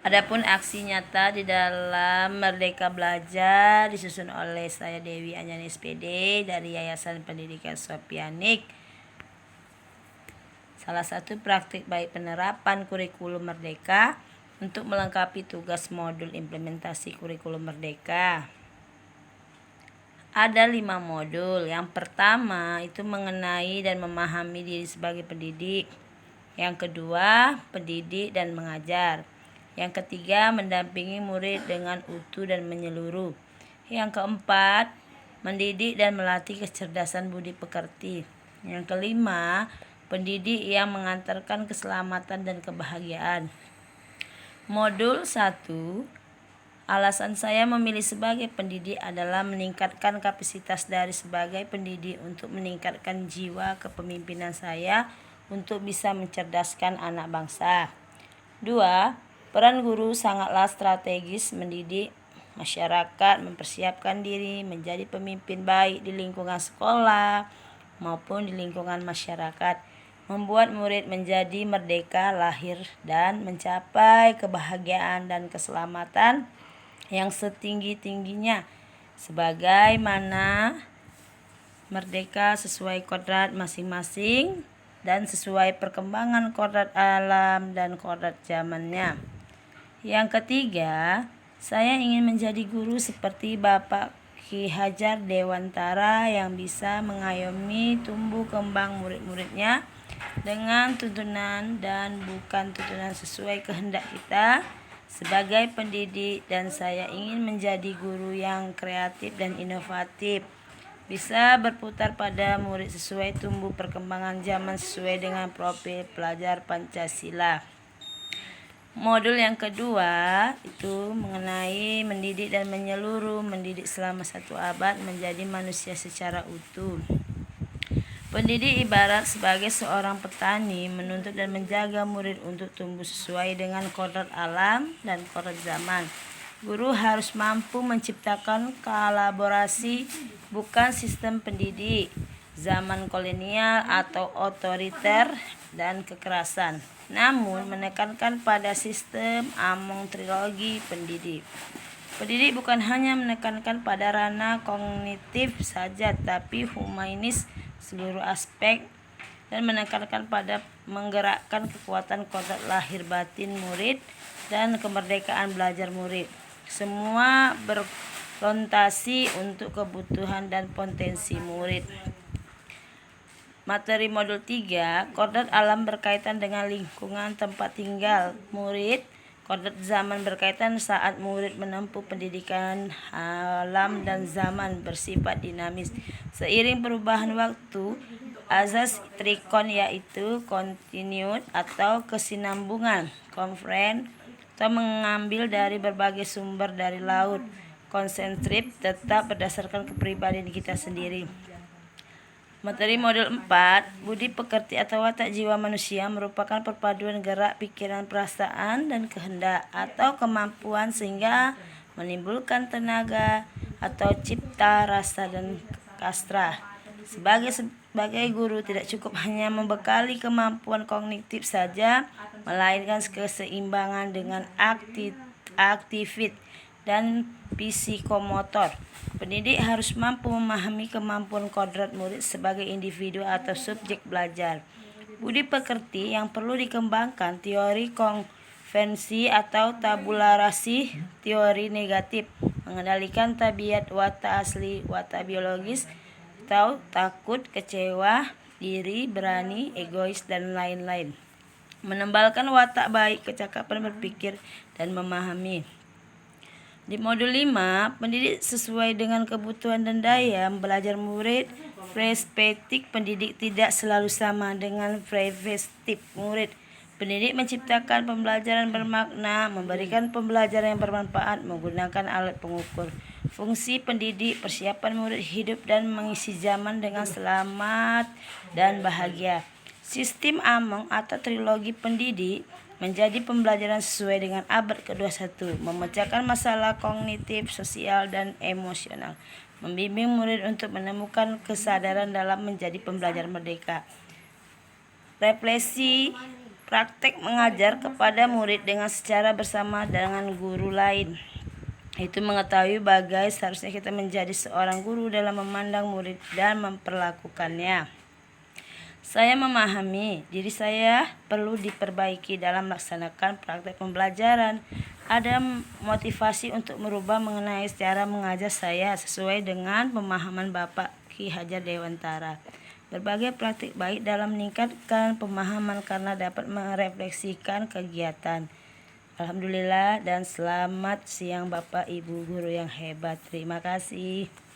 Adapun aksi nyata di dalam Merdeka Belajar disusun oleh saya Dewi Anjani SPD dari Yayasan Pendidikan Sopianik. Salah satu praktik baik penerapan kurikulum Merdeka untuk melengkapi tugas modul implementasi kurikulum Merdeka. Ada 5 modul. Yang pertama itu mengenai dan memahami diri sebagai pendidik. Yang kedua, pendidik dan mengajar. Yang ketiga, mendampingi murid dengan utuh dan menyeluruh. Yang keempat, mendidik dan melatih kecerdasan budi pekerti. Yang kelima, pendidik yang mengantarkan keselamatan dan kebahagiaan. Modul 1, alasan saya memilih sebagai pendidik adalah meningkatkan kapasitas dari sebagai pendidik untuk meningkatkan jiwa kepemimpinan saya untuk bisa mencerdaskan anak bangsa. 2, peran guru sangatlah strategis mendidik masyarakat mempersiapkan diri menjadi pemimpin baik di lingkungan sekolah maupun di lingkungan masyarakat, membuat murid menjadi merdeka lahir dan mencapai kebahagiaan dan keselamatan yang setinggi-tingginya sebagaimana merdeka sesuai kodrat masing-masing dan sesuai perkembangan kodrat alam dan kodrat zamannya. Yang ketiga, saya ingin menjadi guru seperti Bapak Ki Hajar Dewantara yang bisa mengayomi tumbuh kembang murid-muridnya dengan tuntunan dan bukan tuntunan sesuai kehendak kita sebagai pendidik, dan saya ingin menjadi guru yang kreatif dan inovatif, bisa berputar pada murid sesuai tumbuh perkembangan zaman sesuai dengan profil pelajar Pancasila. Modul yang kedua itu mengenai mendidik dan menyeluruh, mendidik selama 1 abad menjadi manusia secara utuh. Pendidik ibarat sebagai seorang petani menuntut dan menjaga murid untuk tumbuh sesuai dengan kodrat alam dan kodrat zaman. Guru harus mampu menciptakan kolaborasi, bukan sistem pendidik zaman kolonial atau otoriter dan kekerasan, namun menekankan pada sistem Among trilogi pendidik. Pendidik bukan hanya menekankan pada ranah kognitif saja, tapi humanis seluruh aspek, dan menekankan pada menggerakkan kekuatan kodrat lahir batin murid dan kemerdekaan belajar murid. Semua berorientasi untuk kebutuhan dan potensi murid. Materi modul 3, kodrat alam berkaitan dengan lingkungan tempat tinggal murid. Kodrat zaman berkaitan saat murid menempuh pendidikan. Alam dan zaman bersifat dinamis. Seiring perubahan waktu, azas trikon yaitu continued atau kesinambungan, konvergen atau mengambil dari berbagai sumber dari laut, konsentrik tetap berdasarkan kepribadian kita sendiri. Materi modul 4, budi pekerti atau watak jiwa manusia merupakan perpaduan gerak, pikiran, perasaan, dan kehendak atau kemampuan sehingga menimbulkan tenaga atau cipta, rasa, dan kastra. Sebagai guru tidak cukup hanya membekali kemampuan kognitif saja, melainkan keseimbangan dengan aktivit dan psikomotor. Pendidik harus mampu memahami kemampuan kodrat murid sebagai individu atau subjek belajar. Budi pekerti yang perlu dikembangkan, teori konvensi atau tabularasi, teori negatif, mengendalikan tabiat watak asli, watak biologis, atau takut, kecewa, diri, berani, egois, dan lain-lain. Menembalkan watak baik, kecakapan berpikir, dan memahami. Di modul 5, pendidik sesuai dengan kebutuhan dan daya belajar murid. Perspektif pendidik tidak selalu sama dengan perspektif murid. Pendidik menciptakan pembelajaran bermakna, memberikan pembelajaran yang bermanfaat, menggunakan alat pengukur. Fungsi pendidik, persiapan murid hidup dan mengisi zaman dengan selamat dan bahagia. Sistem Among atau trilogi pendidik menjadi pembelajaran sesuai dengan abad ke-21, memecahkan masalah kognitif, sosial, dan emosional, membimbing murid untuk menemukan kesadaran dalam menjadi pembelajar merdeka. Refleksi Praktek mengajar kepada murid dengan secara bersama dengan guru lain. Itu mengetahui bagaimana seharusnya kita menjadi seorang guru dalam memandang murid dan memperlakukannya. Saya memahami diri saya perlu diperbaiki dalam melaksanakan praktek pembelajaran. Ada motivasi untuk merubah mengenai cara mengajar saya sesuai dengan pemahaman Bapak Ki Hajar Dewantara. Berbagai praktik baik dalam meningkatkan pemahaman karena dapat merefleksikan kegiatan. Alhamdulillah dan selamat siang Bapak Ibu guru yang hebat. Terima kasih.